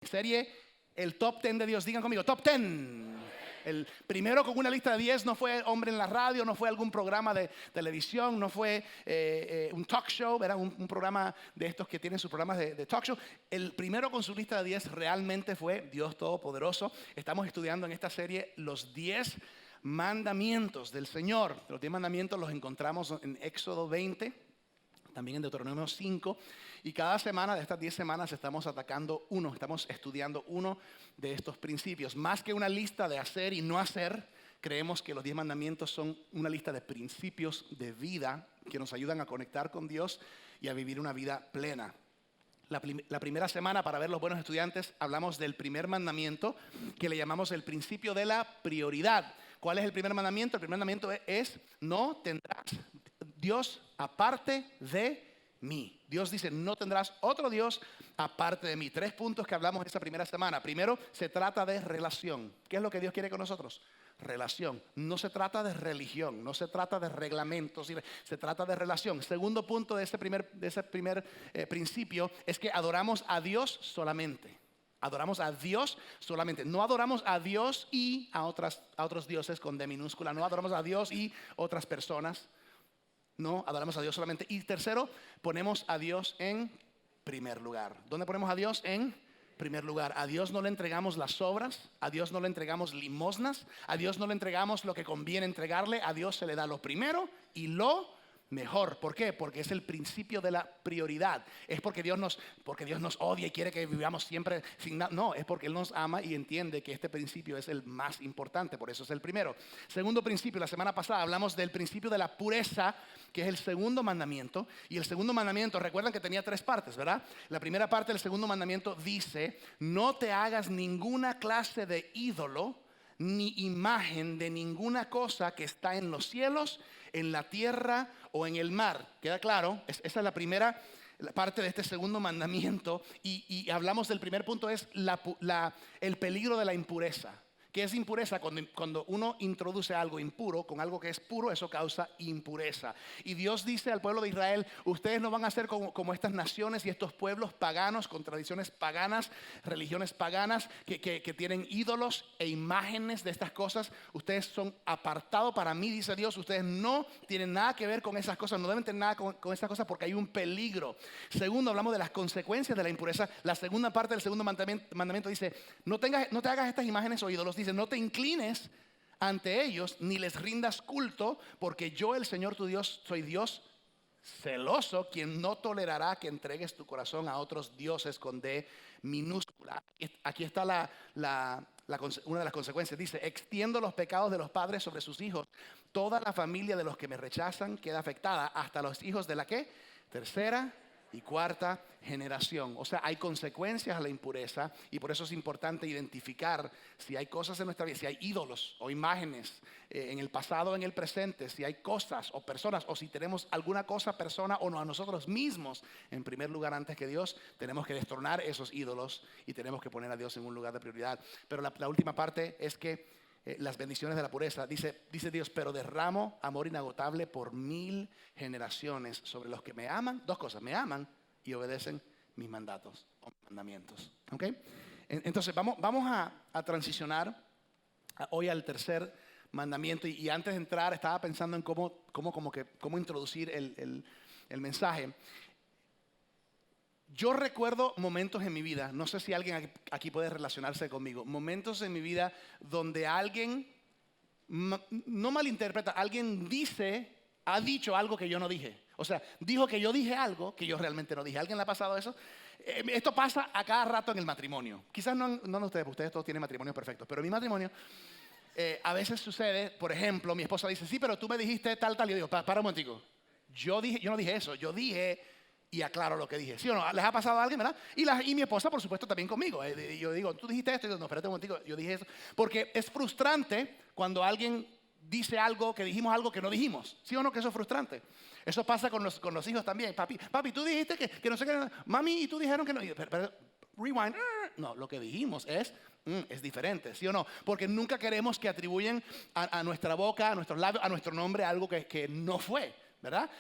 Serie el Top 10 de Dios. Digan conmigo, Top 10. El primero con una lista de 10 no fue hombre en la radio, no fue algún programa de televisión, no fue un talk show, era un programa de estos que tienen sus programas de talk show. El primero con su lista de 10 realmente fue Dios Todopoderoso. Estamos estudiando en esta serie los 10 mandamientos del Señor. Los 10 mandamientos los encontramos en Éxodo 20, también en Deuteronomio 5. Y cada semana de estas 10 semanas estamos estamos estudiando uno de estos principios. Más que una lista de hacer y no hacer, creemos que los 10 mandamientos son una lista de principios de vida que nos ayudan a conectar con Dios y a vivir una vida plena. La primera semana, para ver los buenos estudiantes, hablamos del primer mandamiento que le llamamos el principio de la prioridad. ¿Cuál es el primer mandamiento? El primer mandamiento es: no tendrás Dios aparte de mí. Dios dice: no tendrás otro Dios aparte de mí. 3 puntos que hablamos esta primera semana. Primero, se trata de relación. ¿Qué es lo que Dios quiere con nosotros? Relación. No se trata de religión, no se trata de reglamentos, se trata de relación. Segundo punto de ese primer principio es que adoramos a Dios solamente. Adoramos a Dios solamente. No adoramos a Dios y a otros dioses con D minúscula. No adoramos a Dios y otras personas. No, adoramos a Dios solamente. Y tercero, ponemos a Dios en primer lugar. ¿Dónde ponemos a Dios? En primer lugar. A Dios no le entregamos las obras, a Dios no le entregamos limosnas, a Dios no le entregamos lo que conviene entregarle, a Dios se le da lo primero y lo mejor. ¿Por qué? Porque es el principio de la prioridad. Es porque Dios nos odia y quiere que vivamos siempre sin nada. No, es porque Él nos ama y entiende que este principio es el más importante. Por eso es el primero. Segundo principio, la semana pasada hablamos del principio de la pureza, que es el segundo mandamiento. Y el segundo mandamiento, recuerdan que tenía 3 partes, ¿verdad? La primera parte del segundo mandamiento dice: no te hagas ninguna clase de ídolo ni imagen de ninguna cosa que está en los cielos, en la tierra o en el mar. ¿Queda claro? Esa es la primera parte de este segundo mandamiento. Y hablamos del primer punto, es el peligro de la impureza. ¿Qué es impureza? Cuando uno introduce algo impuro con algo que es puro, eso causa impureza. Y Dios dice al pueblo de Israel: ustedes no van a ser como estas naciones y estos pueblos paganos, con tradiciones paganas, religiones paganas, que tienen ídolos e imágenes de estas cosas. Ustedes son apartados para mí, dice Dios. Ustedes no tienen nada que ver con esas cosas, no deben tener nada con esas cosas, porque hay un peligro. Segundo, hablamos de las consecuencias de la impureza. La segunda parte del segundo mandamiento dice: no te hagas estas imágenes o ídolos. Dice: no te inclines ante ellos ni les rindas culto, porque yo, el Señor tu Dios, soy Dios celoso, quien no tolerará que entregues tu corazón a otros dioses con D minúscula. Aquí está una de las consecuencias. Dice: extiendo los pecados de los padres sobre sus hijos. Toda la familia de los que me rechazan queda afectada, hasta los hijos de la ¿qué? Tercera y cuarta generación. O sea, hay consecuencias a la impureza, y por eso es importante identificar si hay cosas en nuestra vida, si hay ídolos o imágenes en el pasado o en el presente, si hay cosas o personas, o si tenemos alguna cosa, persona o no, a nosotros mismos en primer lugar antes que Dios. Tenemos que destronar esos ídolos y tenemos que poner a Dios en un lugar de prioridad. Pero la última parte es que las bendiciones de la pureza, dice Dios: pero derramo amor inagotable por 1000 generaciones sobre los que me aman. 2 cosas: me aman y obedecen mis mandatos o mandamientos. ¿Okay? Entonces vamos a transicionar hoy al tercer mandamiento. Y antes de entrar estaba pensando en cómo introducir el mensaje. Yo recuerdo momentos en mi vida, no sé si alguien aquí puede relacionarse conmigo, momentos en mi vida donde alguien, no malinterpreta, alguien ha dicho algo que yo no dije. O sea, dijo que yo dije algo que yo realmente no dije. ¿A alguien le ha pasado eso? Esto pasa a cada rato en el matrimonio. Quizás no en ustedes todos tienen matrimonios perfectos, pero en mi matrimonio a veces sucede. Por ejemplo, mi esposa dice: sí, pero tú me dijiste tal. Y yo digo: para un momentico, yo no dije eso, yo dije... Y aclaro lo que dije. ¿Sí o no? ¿Les ha pasado a alguien, verdad? Y mi esposa, por supuesto, también conmigo. Yo digo: tú dijiste esto. Y yo: no, espérate un momentico, yo dije eso. Porque es frustrante cuando alguien dice algo, que dijimos algo que no dijimos. ¿Sí o no? Que eso es frustrante. Eso pasa con los hijos también. Papi, tú dijiste que no sé qué. Mami, y tú dijeron que no. Pero, rewind. No, lo que dijimos es diferente. ¿Sí o no? Porque nunca queremos que atribuyan a nuestra boca, a nuestros labios, a nuestro nombre algo que no fue. ¿verdad?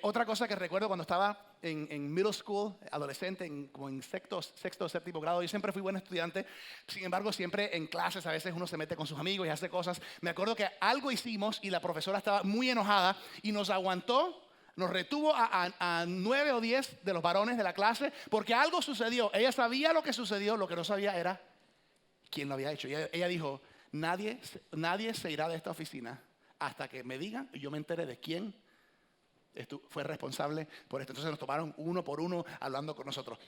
Otra cosa que recuerdo cuando estaba en middle school, adolescente, como en sexto o séptimo grado, yo siempre fui buen estudiante. Sin embargo, siempre en clases a veces uno se mete con sus amigos y hace cosas. Me acuerdo que algo hicimos y la profesora estaba muy enojada y nos aguantó. Nos retuvo a 9 o 10 de los varones de la clase porque algo sucedió. Ella sabía lo que sucedió, lo que no sabía era quién lo había hecho. Ella dijo, nadie se irá de esta oficina hasta que me digan y yo me entere de quién fue responsable por esto. Entonces nos tomaron uno por uno hablando con nosotros.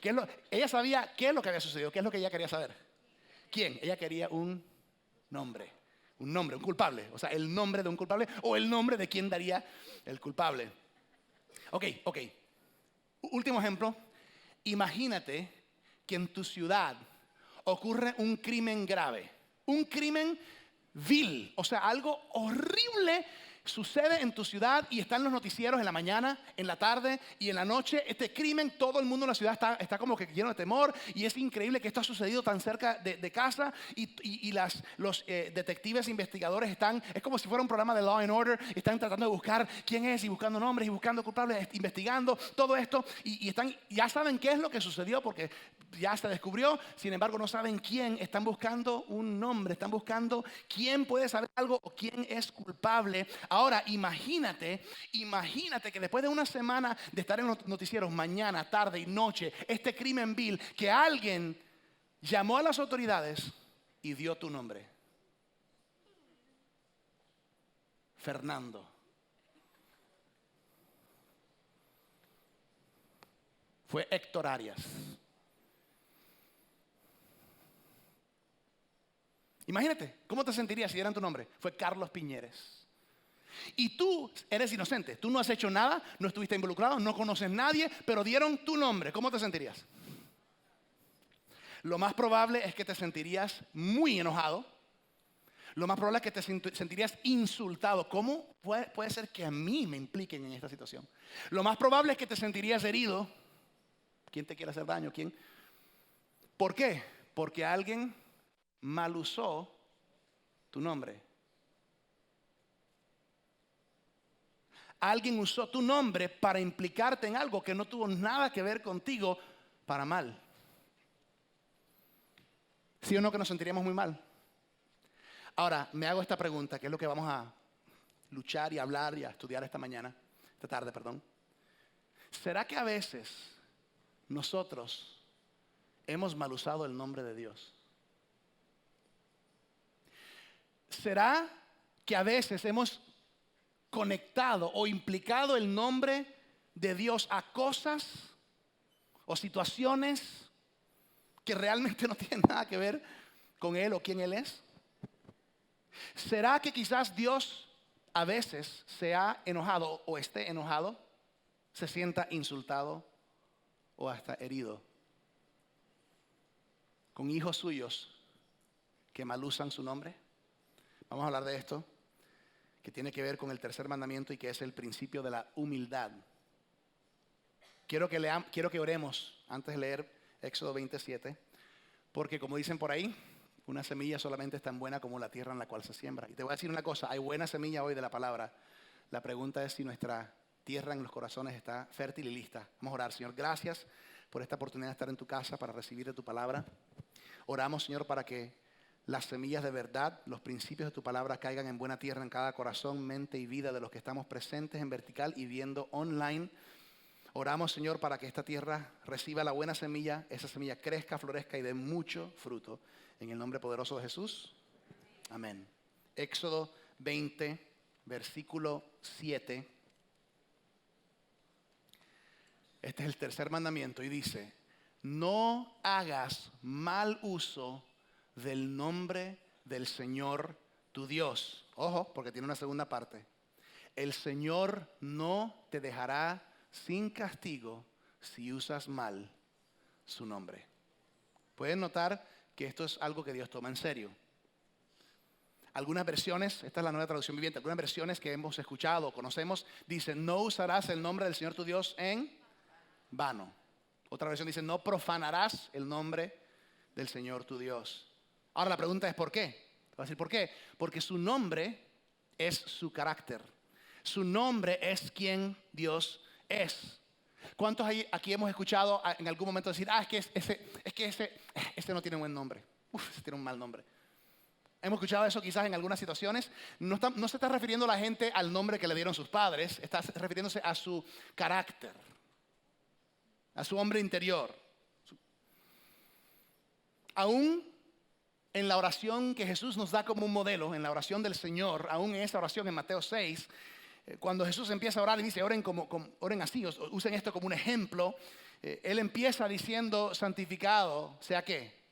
Ella sabía qué es lo que había sucedido, qué es lo que ella quería saber. ¿Quién? Ella quería un nombre, un culpable. O sea, el nombre de un culpable o el nombre de quién daría el culpable. Ok. Último ejemplo. Imagínate que en tu ciudad ocurre un crimen grave, un crimen vil, o sea, algo horrible sucede en tu ciudad y está en los noticieros en la mañana, en la tarde y en la noche. Este crimen, todo el mundo en la ciudad está como que lleno de temor y es increíble que esto ha sucedido tan cerca de casa y los detectives investigadores es como si fuera un programa de Law and Order, están tratando de buscar quién es y buscando nombres y buscando culpables, investigando todo esto y ya saben qué es lo que sucedió porque ya se descubrió, sin embargo no saben quién, están buscando un nombre, están buscando quién puede saber algo o quién es culpable. Ahora imagínate que después de una semana de estar en los noticieros mañana, tarde y noche, este crimen vil, que alguien llamó a las autoridades y dio tu nombre. Fernando. Fue Héctor Arias. Imagínate, ¿cómo te sentirías si dieran tu nombre? Fue Carlos Piñeres. Y tú eres inocente, tú no has hecho nada, no estuviste involucrado, no conoces a nadie, pero dieron tu nombre. ¿Cómo te sentirías? Lo más probable es que te sentirías muy enojado. Lo más probable es que te sentirías insultado. ¿Cómo puede ser que a mí me impliquen en esta situación? Lo más probable es que te sentirías herido. ¿Quién te quiere hacer daño? ¿Quién? ¿Por qué? Porque alguien mal usó tu nombre. Alguien usó tu nombre para implicarte en algo que no tuvo nada que ver contigo para mal. ¿Sí o no que nos sentiríamos muy mal? Ahora, me hago esta pregunta, que es lo que vamos a luchar y hablar y a estudiar esta tarde. ¿Será que a veces nosotros hemos mal usado el nombre de Dios? ¿Será que a veces hemos conectado o implicado el nombre de Dios a cosas o situaciones que realmente no tienen nada que ver con Él o quién Él es? ¿Será que quizás Dios a veces se ha enojado o esté enojado, se sienta insultado o hasta herido con hijos suyos que mal usan su nombre? Vamos a hablar de esto, que tiene que ver con el tercer mandamiento y que es el principio de la humildad. Quiero que oremos antes de leer Éxodo 27, porque como dicen por ahí, una semilla solamente es tan buena como la tierra en la cual se siembra. Y te voy a decir una cosa, hay buena semilla hoy de la palabra. La pregunta es si nuestra tierra en los corazones está fértil y lista. Vamos a orar. Señor, gracias por esta oportunidad de estar en tu casa para recibir de tu palabra. Oramos, Señor, para que las semillas de verdad, los principios de tu palabra caigan en buena tierra en cada corazón, mente y vida de los que estamos presentes en vertical y viendo online. Oramos, Señor, para que esta tierra reciba la buena semilla, esa semilla crezca, florezca y dé mucho fruto. En el nombre poderoso de Jesús. Amén. Éxodo 20, versículo 7. Este es el tercer mandamiento y dice: no hagas mal uso del nombre del Señor tu Dios. Ojo, porque tiene una segunda parte. El Señor no te dejará sin castigo si usas mal su nombre. Pueden notar que esto es algo que Dios toma en serio. Algunas versiones, esta es la Nueva Traducción Viviente, algunas versiones que hemos escuchado o conocemos dicen: no usarás el nombre del Señor tu Dios en vano. Otra versión dice: no profanarás el nombre del Señor tu Dios. Ahora la pregunta es ¿por qué? Te voy a decir por qué. Porque su nombre es su carácter. Su nombre es quien Dios es. ¿Cuántos aquí hemos escuchado en algún momento decir, ese no tiene buen nombre? Ese tiene un mal nombre. Hemos escuchado eso quizás en algunas situaciones. No se está refiriendo la gente al nombre que le dieron sus padres, está refiriéndose a su carácter, a su hombre interior. Aún en la oración que Jesús nos da como un modelo, en la oración del Señor, aún en esa oración en Mateo 6, cuando Jesús empieza a orar y dice, oren así, usen esto como un ejemplo, Él empieza diciendo, santificado sea ¿qué?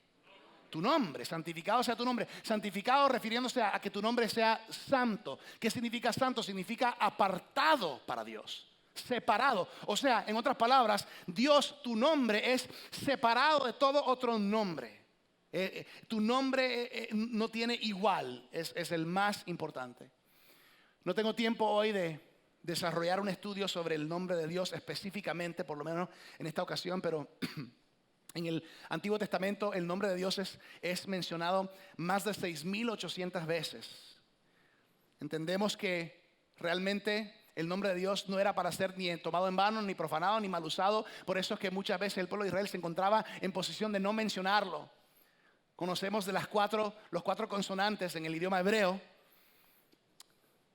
Tu nombre, santificado sea tu nombre. Santificado refiriéndose a que tu nombre sea santo. ¿Qué significa santo? Significa apartado para Dios, separado. O sea, en otras palabras, Dios, tu nombre es separado de todo otro nombre. Tu nombre no tiene igual, es el más importante. No tengo tiempo hoy de desarrollar un estudio sobre el nombre de Dios específicamente, por lo menos en esta ocasión, pero en el Antiguo Testamento el nombre de Dios es mencionado más de 6,800 veces. Entendemos que realmente el nombre de Dios no era para ser ni tomado en vano, ni profanado, ni mal usado. Por eso es que muchas veces el pueblo de Israel se encontraba en posición de no mencionarlo. Conocemos de los cuatro consonantes en el idioma hebreo,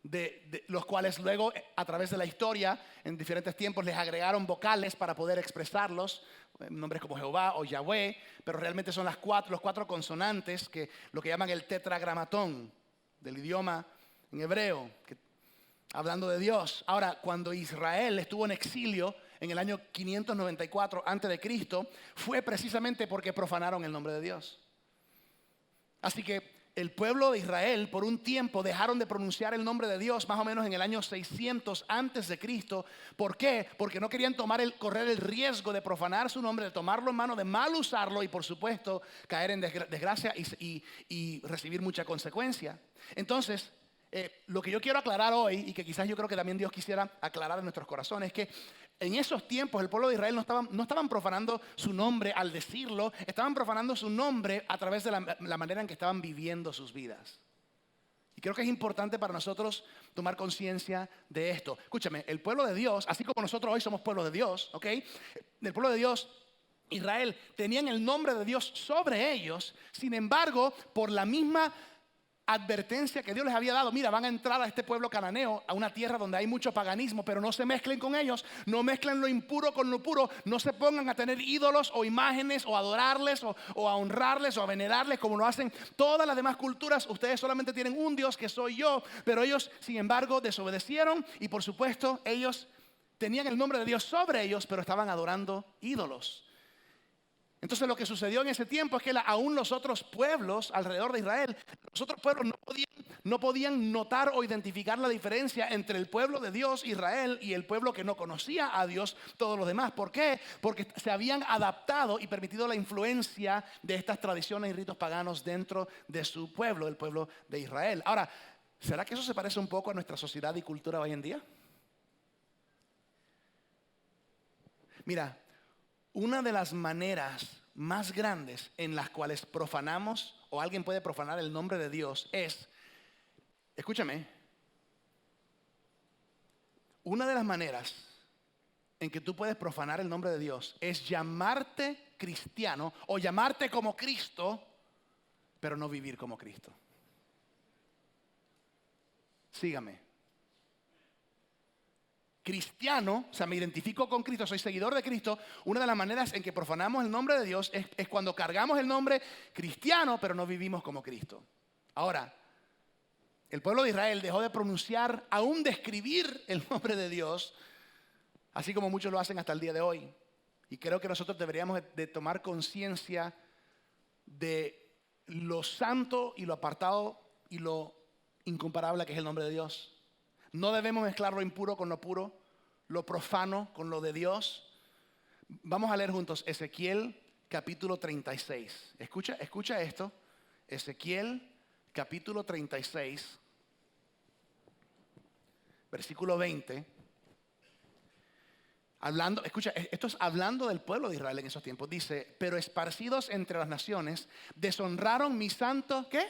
de los cuales luego a través de la historia en diferentes tiempos les agregaron vocales para poder expresarlos, nombres como Jehová o Yahweh, pero realmente son los cuatro consonantes, que lo que llaman el tetragramatón del idioma en hebreo, hablando de Dios. Ahora, cuando Israel estuvo en exilio en el año 594 a.C., fue precisamente porque profanaron el nombre de Dios. Así que el pueblo de Israel por un tiempo dejaron de pronunciar el nombre de Dios más o menos en el año 600 antes de Cristo. ¿Por qué? Porque no querían correr el riesgo de profanar su nombre, de tomarlo en mano, de mal usarlo y por supuesto caer en desgracia y recibir mucha consecuencia. Entonces, lo que yo quiero aclarar hoy, y que quizás yo creo que también Dios quisiera aclarar en nuestros corazones, es que en esos tiempos el pueblo de Israel no estaban profanando su nombre al decirlo, estaban profanando su nombre a través de la manera en que estaban viviendo sus vidas. Y creo que es importante para nosotros tomar conciencia de esto. Escúchame, el pueblo de Dios, así como nosotros hoy somos pueblo de Dios, ¿ok? El pueblo de Dios, Israel, tenían el nombre de Dios sobre ellos. Sin embargo, por la misma advertencia que Dios les había dado, mira, van a entrar a este pueblo cananeo, a una tierra donde hay mucho paganismo, pero no se mezclen con ellos, no mezclen lo impuro con lo puro, no se pongan a tener ídolos o imágenes o a adorarles o a honrarles o a venerarles como lo hacen todas las demás culturas. Ustedes solamente tienen un Dios que soy yo, pero ellos sin embargo desobedecieron y por supuesto ellos tenían el nombre de Dios sobre ellos, pero estaban adorando ídolos. Entonces lo que sucedió en ese tiempo es que aún los otros pueblos alrededor de Israel, los otros pueblos no podían notar o identificar la diferencia entre el pueblo de Dios, Israel, y el pueblo que no conocía a Dios, todos los demás. ¿Por qué? Porque se habían adaptado y permitido la influencia de estas tradiciones y ritos paganos dentro de su pueblo, el pueblo de Israel. Ahora, ¿será que eso se parece un poco a nuestra sociedad y cultura hoy en día? Mira, una de las maneras más grandes en las cuales profanamos o alguien puede profanar el nombre de Dios es, escúchame, una de las maneras en que tú puedes profanar el nombre de Dios es llamarte cristiano o llamarte como Cristo, pero no vivir como Cristo. Sígame. Cristiano, o sea, me identifico con Cristo, soy seguidor de Cristo. Una de las maneras en que profanamos el nombre de Dios es cuando cargamos el nombre cristiano, pero no vivimos como Cristo. Ahora, el pueblo de Israel dejó de pronunciar, aún de escribir el nombre de Dios, así como muchos lo hacen hasta el día de hoy. Y creo que nosotros deberíamos de tomar conciencia de lo santo y lo apartado y lo incomparable que es el nombre de Dios. No debemos mezclar lo impuro con lo puro, lo profano con lo de Dios. Vamos a leer juntos Ezequiel capítulo 36. Escucha esto. Ezequiel capítulo 36, versículo 20. Escucha, esto es hablando del pueblo de Israel en esos tiempos. Dice, pero esparcidos entre las naciones, deshonraron mi santo, ¿qué?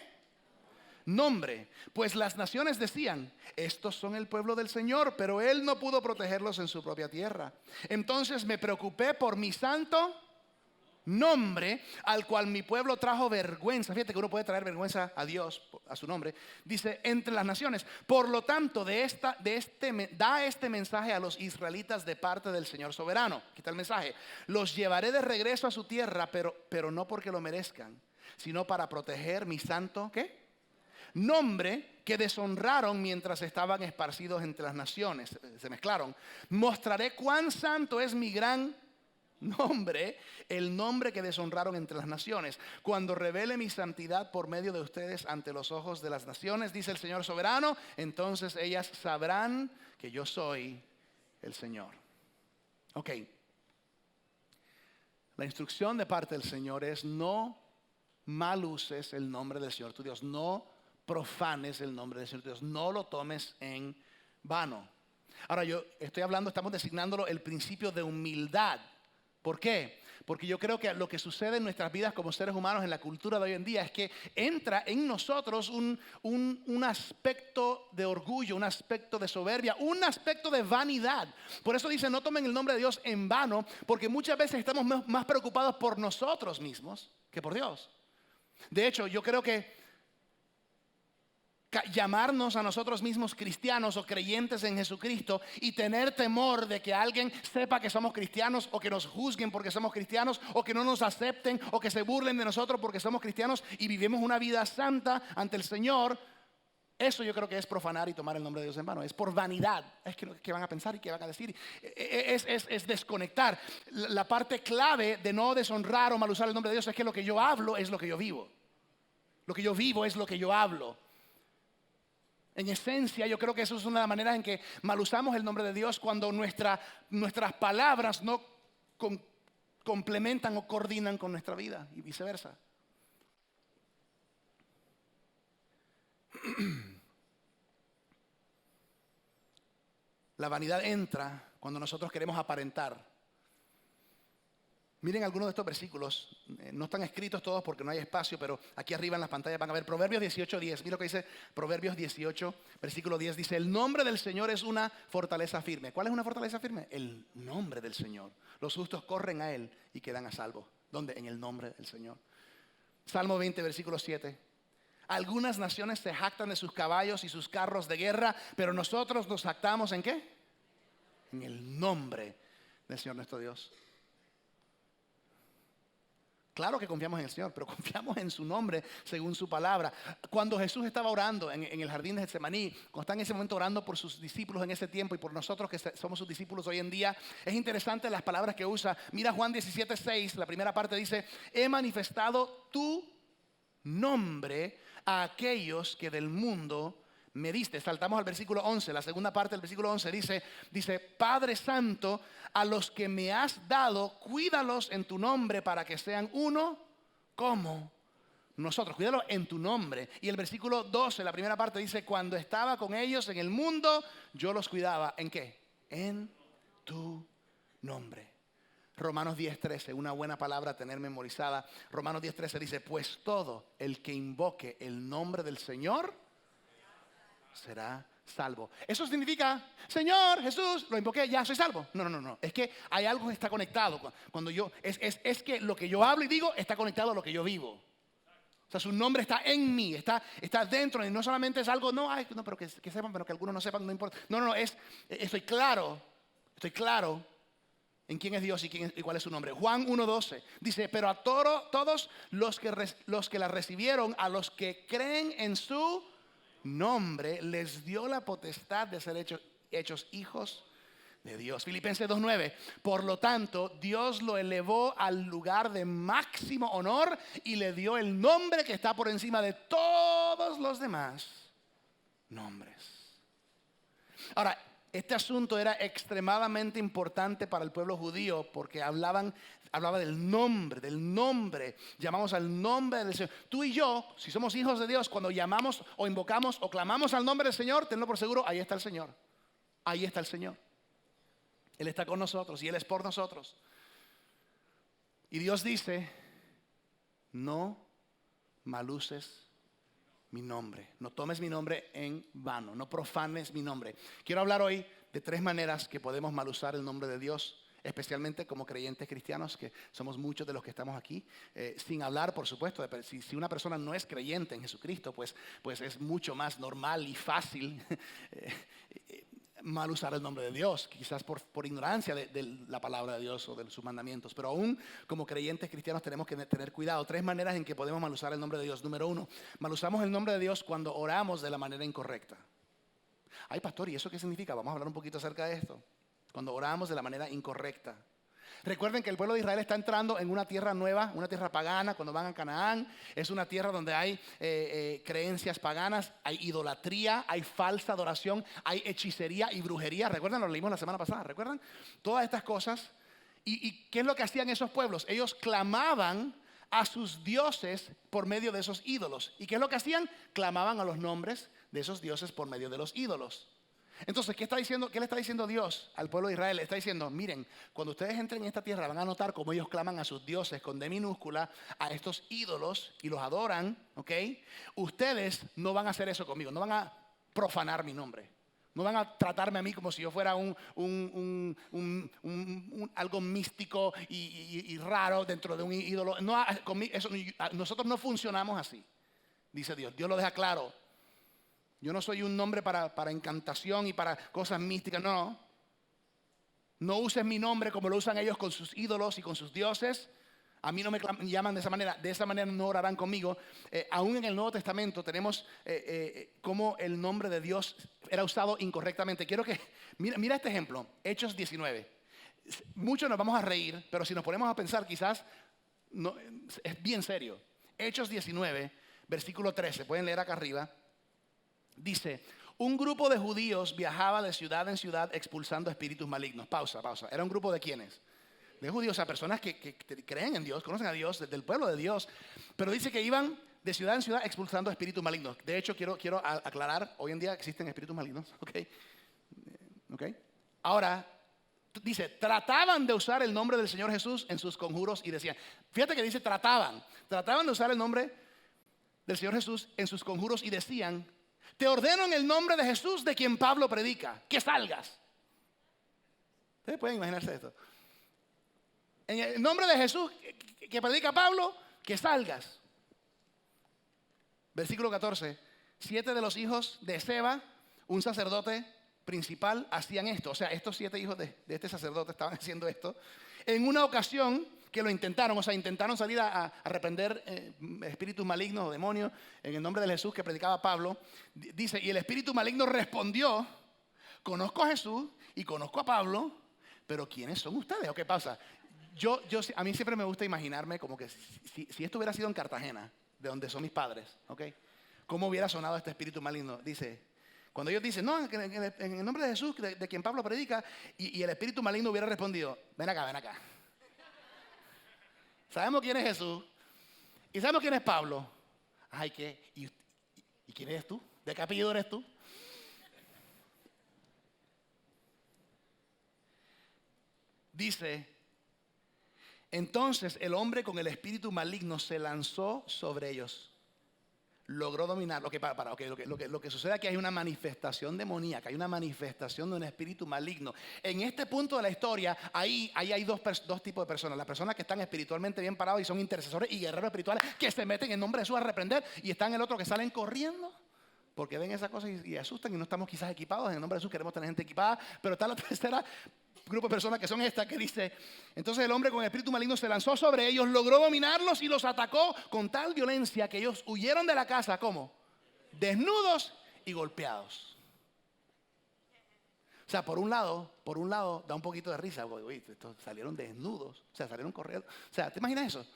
nombre, pues las naciones decían, estos son el pueblo del Señor, pero Él no pudo protegerlos en su propia tierra. Entonces me preocupé por mi santo nombre, al cual mi pueblo trajo vergüenza. Fíjate que uno puede traer vergüenza a Dios, a su nombre. Dice, entre las naciones. Por lo tanto, da este mensaje a los israelitas de parte del Señor soberano. Aquí está el mensaje. Los llevaré de regreso a su tierra, pero no porque lo merezcan, sino para proteger mi santo, ¿qué? Nombre que deshonraron mientras estaban esparcidos entre las naciones. Se mezclaron. Mostraré cuán santo es mi gran nombre, el nombre que deshonraron entre las naciones, cuando revele mi santidad por medio de ustedes ante los ojos de las naciones, dice el Señor soberano, entonces ellas sabrán que yo soy el Señor. Ok. La instrucción de parte del Señor es: no mal uses el nombre del Señor tu Dios, no profanes el nombre del Señor tu Dios, no lo tomes en vano. Ahora yo estoy hablando, estamos designándolo el principio de humildad. ¿Por qué? Porque yo creo que lo que sucede en nuestras vidas como seres humanos en la cultura de hoy en día es que entra en nosotros un aspecto de orgullo, un aspecto de soberbia, un aspecto de vanidad. Por eso dice, no tomen el nombre de Dios en vano, porque muchas veces estamos más preocupados por nosotros mismos que por Dios. De hecho, yo creo que llamarnos a nosotros mismos cristianos o creyentes en Jesucristo y tener temor de que alguien sepa que somos cristianos, o que nos juzguen porque somos cristianos, o que no nos acepten, o que se burlen de nosotros porque somos cristianos y vivimos una vida santa ante el Señor, eso yo creo que es profanar y tomar el nombre de Dios en vano. Es por vanidad. Es que van a pensar y que van a decir. Es desconectar. La parte clave de no deshonrar o mal usar el nombre de Dios es que lo que yo hablo es lo que yo vivo. Lo que yo vivo es lo que yo hablo. En esencia, yo creo que eso es una de las maneras en que mal usamos el nombre de Dios, cuando nuestras palabras no complementan o coordinan con nuestra vida y viceversa. La vanidad entra cuando nosotros queremos aparentar. Miren algunos de estos versículos, no están escritos todos porque no hay espacio, pero aquí arriba en las pantallas van a ver Proverbios 18:10. Mira lo que dice Proverbios 18, versículo 10. Dice, el nombre del Señor es una fortaleza firme. ¿Cuál es una fortaleza firme? El nombre del Señor. Los justos corren a Él y quedan a salvo. ¿Dónde? En el nombre del Señor. Salmo 20, versículo 7. Algunas naciones se jactan de sus caballos y sus carros de guerra, pero nosotros nos jactamos ¿en qué? En el nombre del Señor nuestro Dios. Claro que confiamos en el Señor, pero confiamos en su nombre según su palabra. Cuando Jesús estaba orando en el jardín de Getsemaní, cuando está en ese momento orando por sus discípulos en ese tiempo y por nosotros que somos sus discípulos hoy en día, es interesante las palabras que usa. Mira Juan 17:6, la primera parte dice, he manifestado tu nombre a aquellos que del mundo me diste. Saltamos al versículo 11, la segunda parte del versículo 11 dice, Padre Santo, a los que me has dado, cuídalos en tu nombre para que sean uno como nosotros. Cuídalos en tu nombre. Y el versículo 12, la primera parte dice, cuando estaba con ellos en el mundo, yo los cuidaba. ¿En qué? En tu nombre. Romanos 10:13, una buena palabra a tener memorizada. Romanos 10:13 dice, pues todo el que invoque el nombre del Señor será salvo. Eso significa, Señor Jesús, lo invoqué, ya soy salvo. No. Es que hay algo que está conectado. Cuando yo, es que lo que yo hablo y digo está conectado a lo que yo vivo. O sea, su nombre está en mí, está dentro. Y no solamente es algo, pero que sepan, pero que algunos no sepan, no importa. No, estoy claro en quién es Dios y cuál es su nombre. Juan 1:12 dice, pero a todos los que la recibieron, a los que creen en su nombre, les dio la potestad de ser hechos hijos de Dios. Filipenses 2:9, por lo tanto, Dios lo elevó al lugar de máximo honor y le dio el nombre que está por encima de todos los demás nombres. Ahora, este asunto era extremadamente importante para el pueblo judío porque hablaba del nombre, llamamos al nombre del Señor. Tú y yo, si somos hijos de Dios, cuando llamamos o invocamos o clamamos al nombre del Señor, tenlo por seguro, ahí está el Señor. Ahí está el Señor. Él está con nosotros y Él es por nosotros. Y Dios dice, no mal uses mi nombre. No tomes mi nombre en vano. No profanes mi nombre. Quiero hablar hoy de 3 maneras que podemos mal usar el nombre de Dios, especialmente como creyentes cristianos, que somos muchos de los que estamos aquí, sin hablar, por supuesto, si una persona no es creyente en Jesucristo, pues es mucho más normal y fácil mal usar el nombre de Dios, quizás por ignorancia de la palabra de Dios o de sus mandamientos. Pero aún como creyentes cristianos tenemos que tener cuidado. 3 maneras en que podemos mal usar el nombre de Dios. Número 1, mal usamos el nombre de Dios cuando oramos de la manera incorrecta. Ay, pastor, ¿y eso qué significa? Vamos a hablar un poquito acerca de esto. Cuando oramos de la manera incorrecta. Recuerden que el pueblo de Israel está entrando en una tierra nueva, una tierra pagana. Cuando van a Canaán, es una tierra donde hay creencias paganas, hay idolatría, hay falsa adoración, hay hechicería y brujería. ¿Recuerdan? Lo leímos la semana pasada. ¿Recuerdan? Todas estas cosas. ¿Y qué es lo que hacían esos pueblos? Ellos clamaban a sus dioses por medio de esos ídolos. ¿Y qué es lo que hacían? Clamaban a los nombres de esos dioses por medio de los ídolos. Entonces, ¿qué le está diciendo Dios al pueblo de Israel? Le está diciendo, miren, cuando ustedes entren en esta tierra van a notar cómo ellos claman a sus dioses con D minúscula, a estos ídolos y los adoran, ¿ok? Ustedes no van a hacer eso conmigo, no van a profanar mi nombre. No van a tratarme a mí como si yo fuera algo místico y raro dentro de un ídolo. No, nosotros no funcionamos así, dice Dios. Dios lo deja claro. Yo no soy un nombre para encantación y para cosas místicas, no. No uses mi nombre como lo usan ellos con sus ídolos y con sus dioses. A mí no me llaman de esa manera no orarán conmigo. Aún en el Nuevo Testamento tenemos cómo el nombre de Dios era usado incorrectamente. Mira este ejemplo, Hechos 19. Muchos nos vamos a reír, pero si nos ponemos a pensar quizás no, es bien serio. Hechos 19, versículo 13, pueden leer acá arriba. Dice, un grupo de judíos viajaba de ciudad en ciudad expulsando espíritus malignos. Pausa. ¿Era un grupo de quiénes? De judíos, o sea, personas que creen en Dios, conocen a Dios, del pueblo de Dios. Pero dice que iban de ciudad en ciudad expulsando espíritus malignos. De hecho, quiero aclarar, hoy en día existen espíritus malignos. ¿Ok? Ahora, dice, trataban de usar el nombre del Señor Jesús en sus conjuros y decían, fíjate que dice trataban de usar el nombre del Señor Jesús en sus conjuros y decían, te ordeno en el nombre de Jesús de quien Pablo predica, que salgas. Ustedes pueden imaginarse esto. En el nombre de Jesús que predica Pablo, que salgas. Versículo 14. 7 de los hijos de Seba, un sacerdote principal, hacían esto. O sea, estos 7 hijos de este sacerdote estaban haciendo esto. En una ocasión que lo intentaron, intentaron salir a reprender espíritus malignos o demonios en el nombre de Jesús que predicaba Pablo. Dice, y el espíritu maligno respondió, conozco a Jesús y conozco a Pablo, pero ¿quiénes son ustedes? ¿O qué pasa? A mí siempre me gusta imaginarme como que si esto hubiera sido en Cartagena, de donde son mis padres, ¿ok? ¿Cómo hubiera sonado este espíritu maligno? Dice, cuando ellos dicen, no, en el nombre de Jesús, de quien Pablo predica, y el espíritu maligno hubiera respondido, ven acá. Sabemos quién es Jesús y sabemos quién es Pablo. Ay, ¿qué? ¿Y quién eres tú? ¿De qué apellido eres tú? Dice, entonces el hombre con el espíritu maligno se lanzó sobre ellos. Logró dominar. Lo que sucede es que hay una manifestación demoníaca, hay una manifestación de un espíritu maligno. En este punto de la historia, ahí hay dos tipos de personas. Las personas que están espiritualmente bien parados y son intercesores y guerreros espirituales que se meten en nombre de Jesús a reprender. Y están el otro que salen corriendo porque ven esas cosas y asustan y no estamos quizás equipados. En el nombre de Jesús queremos tener gente equipada. Pero está la tercera grupo de personas que son estas que dice, entonces el hombre con el espíritu maligno se lanzó sobre ellos, logró dominarlos y los atacó con tal violencia que ellos huyeron de la casa, ¿cómo? Desnudos y golpeados. O sea, por un lado da un poquito de risa, uy, estos salieron desnudos, o sea, salieron corriendo. O sea, ¿te imaginas eso?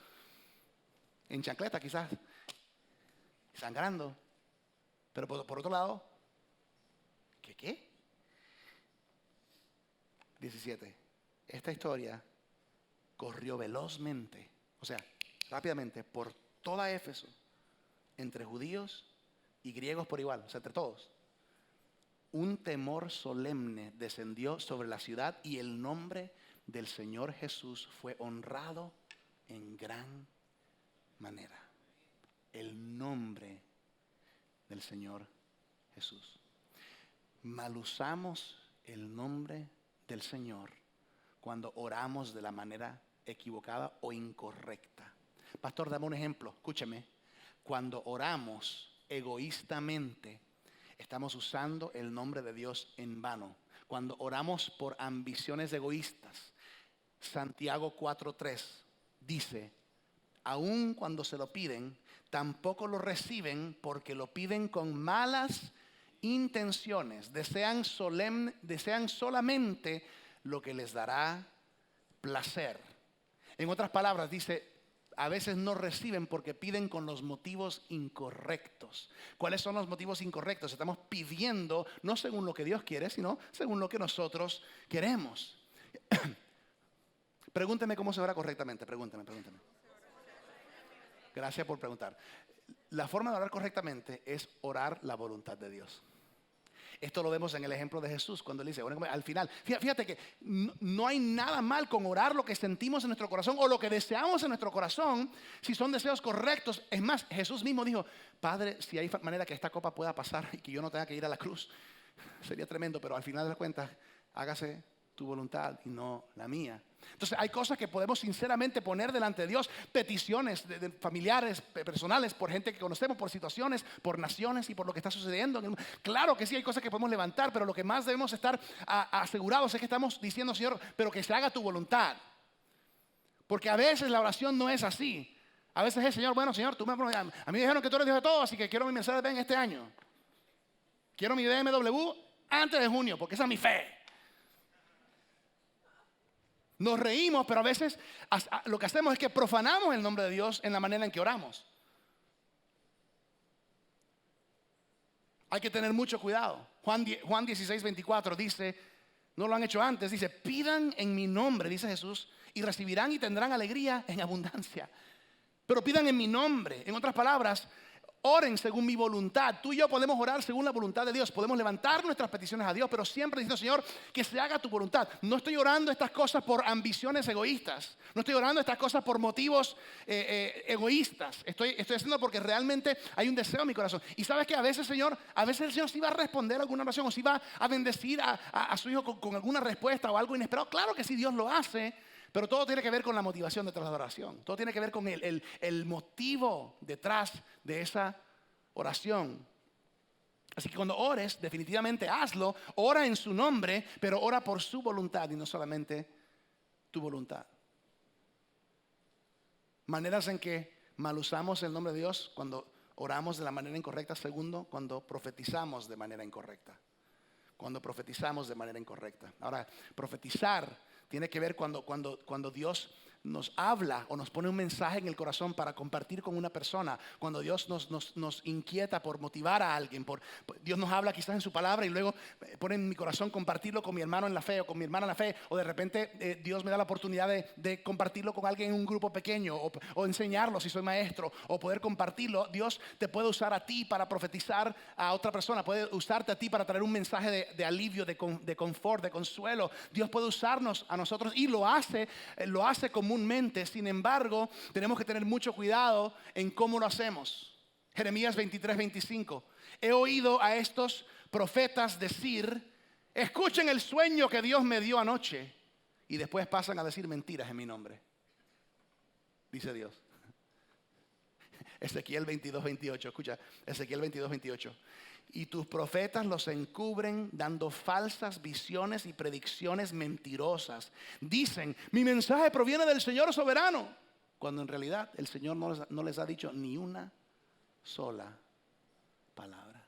En chancleta quizás, sangrando. Pero por otro lado, ¿qué? 17. Esta historia corrió velozmente, o sea, rápidamente, por toda Éfeso, entre judíos y griegos por igual, o sea, entre todos. Un temor solemne descendió sobre la ciudad y el nombre del Señor Jesús fue honrado en gran manera. El nombre del Señor Jesús. Mal usamos el nombre del Señor cuando oramos de la manera equivocada o incorrecta. Pastor, dame un ejemplo, escúcheme. Cuando oramos egoístamente, estamos usando el nombre de Dios en vano. Cuando oramos por ambiciones egoístas, Santiago 4:3 dice: aun cuando se lo piden, tampoco lo reciben porque lo piden con malas intenciones. Desean solamente lo que les dará placer. En otras palabras, dice, a veces no reciben porque piden con los motivos incorrectos. ¿Cuáles son los motivos incorrectos? Estamos pidiendo no según lo que Dios quiere, sino según lo que nosotros queremos. Pregúnteme cómo se ora correctamente. Pregúnteme. Gracias por preguntar. La forma de orar correctamente es orar la voluntad de Dios. Esto lo vemos en el ejemplo de Jesús cuando él dice, bueno, al final, fíjate que no hay nada mal con orar lo que sentimos en nuestro corazón o lo que deseamos en nuestro corazón, si son deseos correctos. Es más, Jesús mismo dijo, Padre, si hay manera que esta copa pueda pasar y que yo no tenga que ir a la cruz, sería tremendo, pero al final de las cuentas, hágase tu voluntad y no la mía. Entonces hay cosas que podemos sinceramente poner delante de Dios, peticiones de familiares, personales, por gente que conocemos, por situaciones, por naciones y por lo que está sucediendo. Claro que sí, hay cosas que podemos levantar, pero lo que más debemos estar asegurados es que estamos diciendo, Señor, pero que se haga tu voluntad. Porque a veces la oración no es así. A veces es, Señor, bueno, Señor, a mí me dijeron que tú eres Dios de todo, así que quiero mi Mercedes-Benz este año. Quiero mi BMW antes de junio, porque esa es mi fe. Nos reímos, pero a veces lo que hacemos es que profanamos el nombre de Dios en la manera en que oramos. Hay que tener mucho cuidado. Juan 16:24 dice, no lo han hecho antes, dice, pidan en mi nombre, dice Jesús, y recibirán y tendrán alegría en abundancia. Pero pidan en mi nombre. En otras palabras, oren según mi voluntad. Tú y yo podemos orar según la voluntad de Dios. Podemos levantar nuestras peticiones a Dios, pero siempre diciendo, Señor, que se haga tu voluntad. No estoy orando estas cosas por ambiciones egoístas. No estoy orando estas cosas por motivos egoístas. Estoy haciendo porque realmente hay un deseo en mi corazón. Y sabes que a veces el Señor sí va a responder a alguna oración o sí va a bendecir a su hijo con alguna respuesta o algo inesperado. Claro que sí, Dios lo hace. Pero todo tiene que ver con la motivación detrás de la oración. Todo tiene que ver con el motivo detrás de esa oración. Así que cuando ores, definitivamente hazlo. Ora en su nombre, pero ora por su voluntad y no solamente tu voluntad. Maneras en que mal usamos el nombre de Dios cuando oramos de la manera incorrecta. Segundo, cuando profetizamos de manera incorrecta. Ahora, profetizar tiene que ver cuando Dios nos habla o nos pone un mensaje en el corazón para compartir con una persona. Cuando Dios nos inquieta por motivar a alguien. Dios nos habla quizás en su palabra y luego pone en mi corazón compartirlo con mi hermano en la fe o con mi hermana en la fe. O de repente Dios me da la oportunidad de compartirlo con alguien en un grupo pequeño o enseñarlo si soy maestro o poder compartirlo. Dios te puede usar a ti para profetizar a otra persona. Puede usarte a ti para traer un mensaje de alivio, de confort, de consuelo. Dios puede usarnos a nosotros y lo hace comúnmente. Sin embargo, tenemos que tener mucho cuidado en cómo lo hacemos. Jeremías 23:25. He oído a estos profetas decir, escuchen el sueño que Dios me dio anoche, y después pasan a decir mentiras en mi nombre, dice Dios. Ezequiel 22:28, escucha, Ezequiel 22:28. Y tus profetas los encubren dando falsas visiones y predicciones mentirosas. Dicen, mi mensaje proviene del Señor soberano, cuando en realidad el Señor no les ha dicho ni una sola palabra.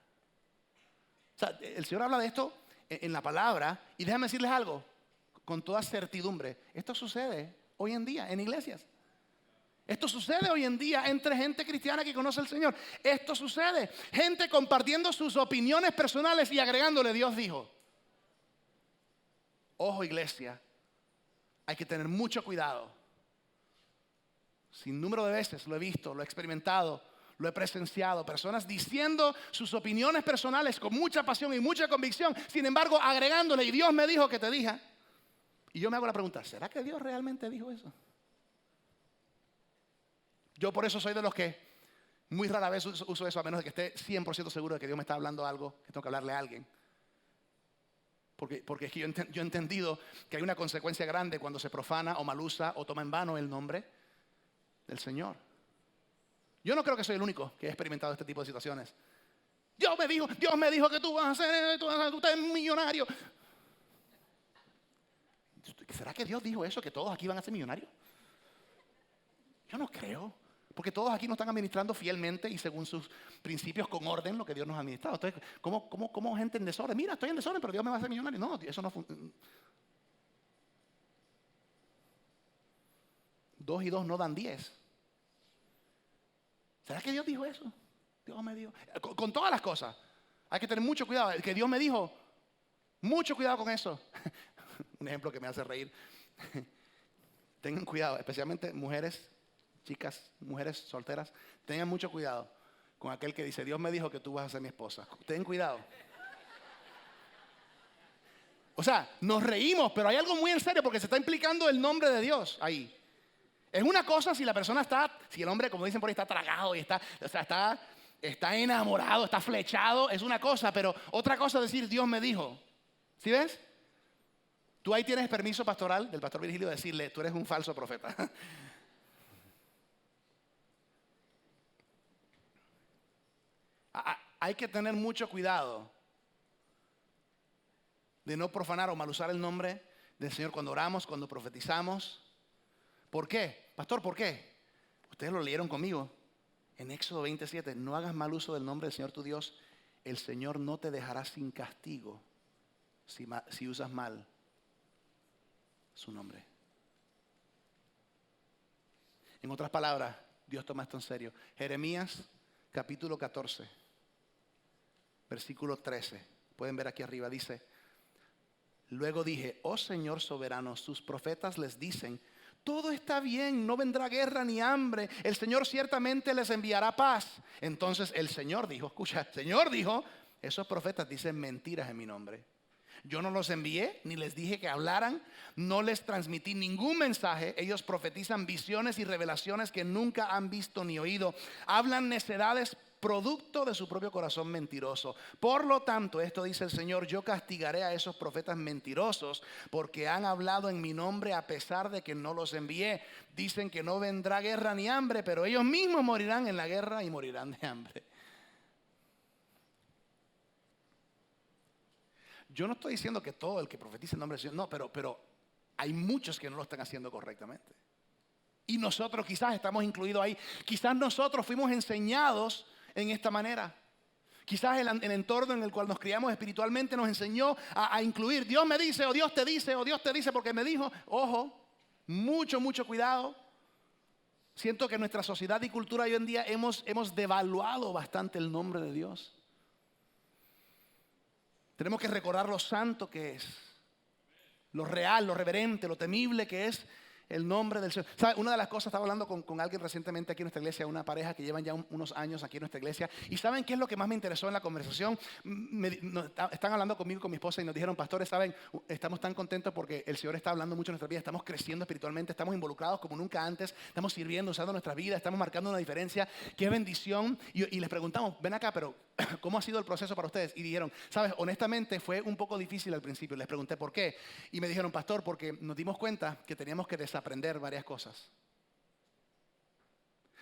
O sea, el Señor habla de esto en la palabra y déjame decirles algo, con toda certidumbre, esto sucede hoy en día en iglesias. Esto sucede hoy en día entre gente cristiana que conoce al Señor. Esto sucede. Gente compartiendo sus opiniones personales y agregándole Dios dijo. Ojo, iglesia, hay que tener mucho cuidado. Sin número de veces lo he visto, lo he experimentado, lo he presenciado. Personas diciendo sus opiniones personales con mucha pasión y mucha convicción. Sin embargo, agregándole y Dios me dijo que te diga. Y yo me hago la pregunta, ¿será que Dios realmente dijo eso? Yo por eso soy de los que Muy rara vez uso eso a menos de que esté 100% seguro de que Dios me está hablando algo, que tengo que hablarle a alguien. Porque es que yo he entendido que hay una consecuencia grande cuando se profana o mal usa o toma en vano el nombre del Señor. Yo no creo que soy el único que he experimentado este tipo de situaciones. Dios me dijo que tú vas a hacer, tú eres millonario. ¿Será que Dios dijo eso, que todos aquí van a ser millonarios? Yo no creo. Porque todos aquí nos están administrando fielmente y según sus principios con orden lo que Dios nos ha administrado. Entonces, ¿cómo gente en desorden? Mira, estoy en desorden, pero Dios me va a hacer millonario. No, eso no funciona. 2 y 2 no dan 10. ¿Será que Dios dijo eso? Dios me dijo. Con todas las cosas. Hay que tener mucho cuidado. El que Dios me dijo, mucho cuidado con eso. Un ejemplo que me hace reír. Tengan cuidado, especialmente mujeres, chicas, mujeres solteras. Tengan mucho cuidado con aquel que dice, Dios me dijo que tú vas a ser mi esposa. Ten cuidado. O sea, nos reímos, pero hay algo muy en serio porque se está implicando el nombre de Dios ahí. Es una cosa si la persona si el hombre, como dicen por ahí, está tragado y está enamorado, está flechado, es una cosa, pero otra cosa es decir, Dios me dijo. ¿Sí ves? Tú ahí tienes permiso pastoral del pastor Virgilio de decirle, tú eres un falso profeta. Hay que tener mucho cuidado de no profanar o mal usar el nombre del Señor cuando oramos, cuando profetizamos. ¿Por qué? Pastor, ¿por qué? Ustedes lo leyeron conmigo. En Éxodo 27, no hagas mal uso del nombre del Señor tu Dios. El Señor no te dejará sin castigo si usas mal su nombre. En otras palabras, Dios toma esto en serio. Jeremías capítulo 14, versículo 13. Pueden ver aquí arriba, dice, luego dije, oh Señor soberano, sus profetas les dicen, todo está bien, no vendrá guerra ni hambre, el Señor ciertamente les enviará paz. Entonces el Señor dijo, escucha, el Señor dijo, esos profetas dicen mentiras en mi nombre. Yo no los envié, ni les dije que hablaran, no les transmití ningún mensaje. Ellos profetizan visiones y revelaciones que nunca han visto ni oído. Hablan necedades producto de su propio corazón mentiroso. Por lo tanto, esto dice el Señor, yo castigaré a esos profetas mentirosos porque han hablado en mi nombre a pesar de que no los envié. Dicen que no vendrá guerra ni hambre, pero ellos mismos morirán en la guerra y morirán de hambre. Yo no estoy diciendo que todo el que profetice en nombre del Señor, no, pero hay muchos que no lo están haciendo correctamente. Y nosotros quizás estamos incluidos ahí. Quizás nosotros fuimos enseñados en esta manera. Quizás el entorno en el cual nos criamos espiritualmente nos enseñó a incluir. Dios me dice, o Dios te dice, o Dios te dice porque me dijo. Ojo, mucho cuidado. Siento que en nuestra sociedad y cultura hoy en día hemos devaluado bastante el nombre de Dios. Tenemos que recordar lo santo que es, lo real, lo reverente, lo temible que es el nombre del Señor. ¿Sabe? Una de las cosas, estaba hablando con alguien recientemente aquí en nuestra iglesia, una pareja que llevan ya unos años aquí en nuestra iglesia. ¿Y saben qué es lo que más me interesó en la conversación? Están hablando conmigo, con mi esposa y nos dijeron, pastores, ¿saben? Estamos tan contentos porque el Señor está hablando mucho en nuestra vida. Estamos creciendo espiritualmente, estamos involucrados como nunca antes. Estamos sirviendo, usando nuestra vida, estamos marcando una diferencia. ¡Qué bendición! Y les preguntamos, ven acá, pero ¿cómo ha sido el proceso para ustedes? Y dijeron, ¿sabes? Honestamente fue un poco difícil al principio. Les pregunté por qué. Y me dijeron, pastor, porque nos dimos cuenta que teníamos que desaprender varias cosas.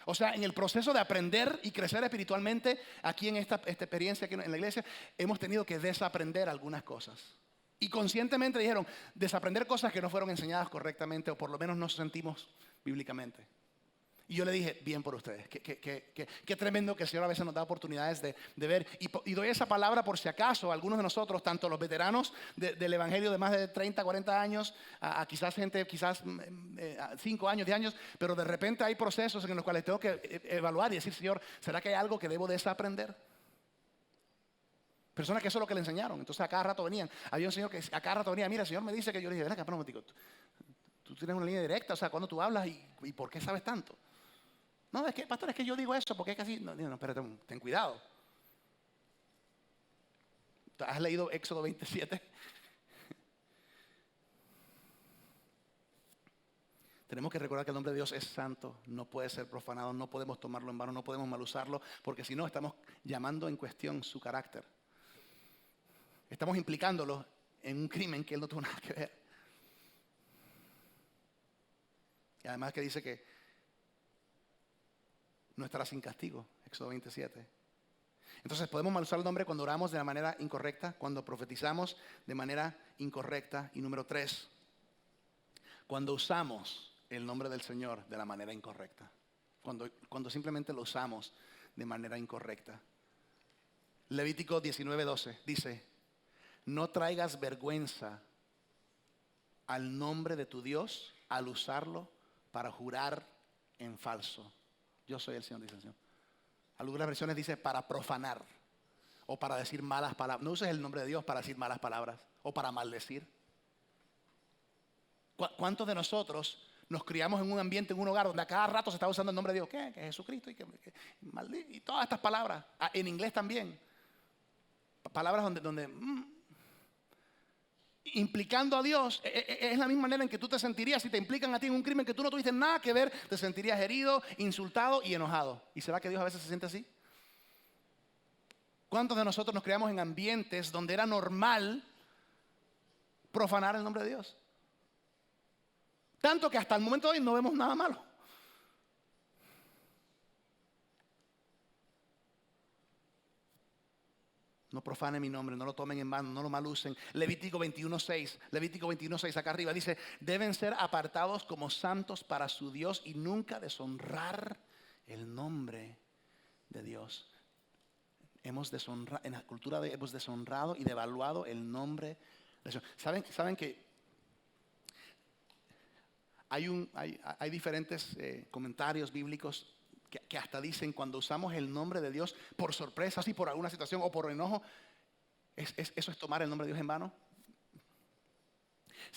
O sea, en el proceso de aprender y crecer espiritualmente, aquí en esta experiencia aquí en la iglesia, hemos tenido que desaprender algunas cosas. Y conscientemente dijeron, desaprender cosas que no fueron enseñadas correctamente o por lo menos no sentimos bíblicamente. Y yo le dije, bien por ustedes, qué tremendo que el Señor a veces nos da oportunidades de ver. Y doy esa palabra por si acaso algunos de nosotros, tanto los veteranos del Evangelio de más de 30, 40 años, a quizás gente, 5 años, 10 años, pero de repente hay procesos en los cuales tengo que evaluar y decir, Señor, ¿será que hay algo que debo desaprender? Personas que eso es lo que le enseñaron, entonces a cada rato venían. Había un señor que a cada rato venía, mira, el Señor me dice que yo le dije, ven acá, pero un momentico, tú tienes una línea directa, o sea, cuando tú hablas y ¿por qué sabes tanto? No, es que, pastor, es que yo digo eso porque es casi... No, pero ten cuidado. ¿Has leído Éxodo 27? Tenemos que recordar que el nombre de Dios es santo, no puede ser profanado, no podemos tomarlo en vano, no podemos mal usarlo, porque si no estamos llamando en cuestión su carácter. Estamos implicándolo en un crimen que él no tuvo nada que ver. Y además que dice que no estará sin castigo, Éxodo 27. Entonces podemos mal usar el nombre cuando oramos de la manera incorrecta, cuando profetizamos de manera incorrecta. Y número 3, cuando usamos el nombre del Señor de la manera incorrecta. Cuando simplemente lo usamos de manera incorrecta. Levítico 19:12 dice: no traigas vergüenza al nombre de tu Dios al usarlo para jurar en falso. Yo soy el Señor, dice el Señor. Algunas versiones dice para profanar o para decir malas palabras. No uses el nombre de Dios para decir malas palabras o para maldecir. ¿Cuántos de nosotros nos criamos en un ambiente, en un hogar donde a cada rato se está usando el nombre de Dios? ¿Qué? Que Jesucristo y todas estas palabras. En inglés también. Palabras donde implicando a Dios, es la misma manera en que tú te sentirías si te implican a ti en un crimen que tú no tuviste nada que ver. Te sentirías herido, insultado y enojado. ¿Y será que Dios a veces se siente así? ¿Cuántos de nosotros nos criamos en ambientes donde era normal profanar el nombre de Dios? Tanto que hasta el momento de hoy no vemos nada malo. No profanen mi nombre, no lo tomen en vano, no lo malusen. Levítico 21:6, acá arriba dice: deben ser apartados como santos para su Dios y nunca deshonrar el nombre de Dios. En la cultura hemos deshonrado y devaluado el nombre de Dios. ¿Saben que hay diferentes comentarios bíblicos que hasta dicen cuando usamos el nombre de Dios por sorpresa, así por alguna situación o por enojo, eso es tomar el nombre de Dios en vano?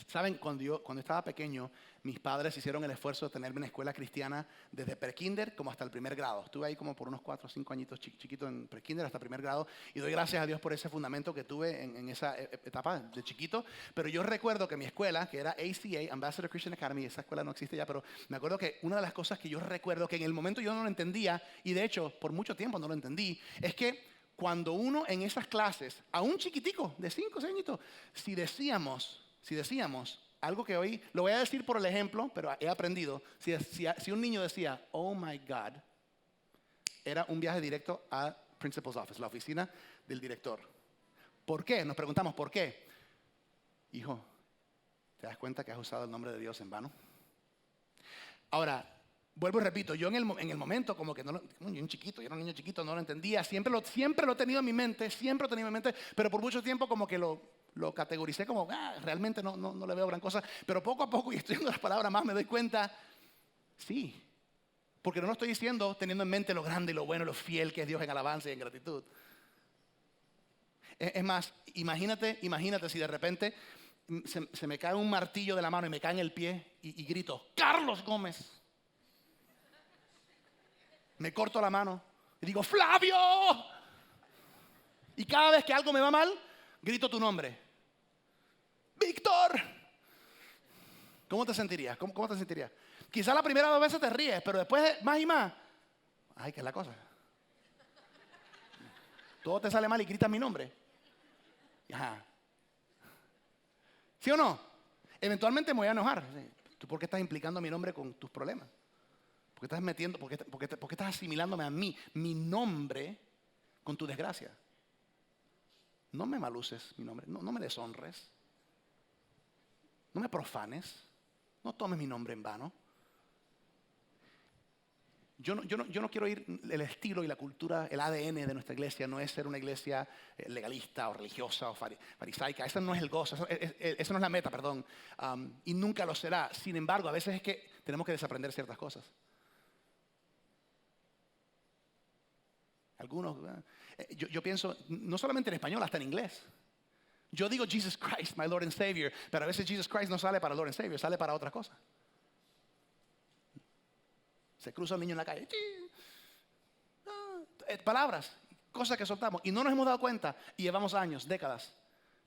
¿Saben? Cuando estaba pequeño, mis padres hicieron el esfuerzo de tenerme en una escuela cristiana desde prekinder como hasta el primer grado. Estuve ahí como por unos 4 o 5 añitos chiquito en prekinder hasta el primer grado. Y doy gracias a Dios por ese fundamento que tuve en esa etapa de chiquito. Pero yo recuerdo que mi escuela, que era ACA, Ambassador Christian Academy, esa escuela no existe ya, pero me acuerdo que una de las cosas que yo recuerdo que en el momento yo no lo entendía, y de hecho por mucho tiempo no lo entendí, es que cuando uno en esas clases, a un chiquitico de 5 o 6 añitos, si decíamos algo que hoy, lo voy a decir por el ejemplo, pero he aprendido, si un niño decía, oh my God, era un viaje directo a Principal's Office, la oficina del director. ¿Por qué? Nos preguntamos, ¿por qué? Hijo, ¿te das cuenta que has usado el nombre de Dios en vano? Ahora, vuelvo y repito, yo en el momento como que yo era un niño chiquito, no lo entendía, siempre lo he tenido en mi mente, pero por mucho tiempo como que lo categoricé como, realmente no le veo gran cosa, pero poco a poco y estudiando las palabras más me doy cuenta, sí, porque no lo estoy diciendo teniendo en mente lo grande y lo bueno, lo fiel que es Dios en alabanza y en gratitud. Es más, imagínate si de repente se me cae un martillo de la mano y me cae en el pie y grito, Carlos Gómez. Me corto la mano y digo, ¡Flavio! Y cada vez que algo me va mal, grito tu nombre. ¡Víctor! ¿Cómo te sentirías? ¿Cómo te sentirías? Quizá la primera 2 veces te ríes, pero después más y más. Ay, ¿qué es la cosa? Todo te sale mal y gritas mi nombre. Ajá. ¿Sí o no? Eventualmente me voy a enojar. ¿Tú por qué estás implicando mi nombre con tus problemas? ¿Por qué estás metiendo, por qué estás asimilándome a mí, mi nombre, con tu desgracia? No me maluces mi nombre, no me deshonres, no me profanes, no tomes mi nombre en vano. Yo no quiero ir, el estilo y la cultura, el ADN de nuestra iglesia no es ser una iglesia legalista o religiosa o farisaica. Ese no es el gozo, esa no es la meta, perdón. Y nunca lo será. Sin embargo, a veces es que tenemos que desaprender ciertas cosas. Algunos, yo pienso, no solamente en español, hasta en inglés. Yo digo Jesus Christ, my Lord and Savior, pero a veces Jesus Christ no sale para Lord and Savior, sale para otra cosa. Se cruza un niño en la calle. Palabras, cosas que soltamos y no nos hemos dado cuenta y llevamos años, décadas,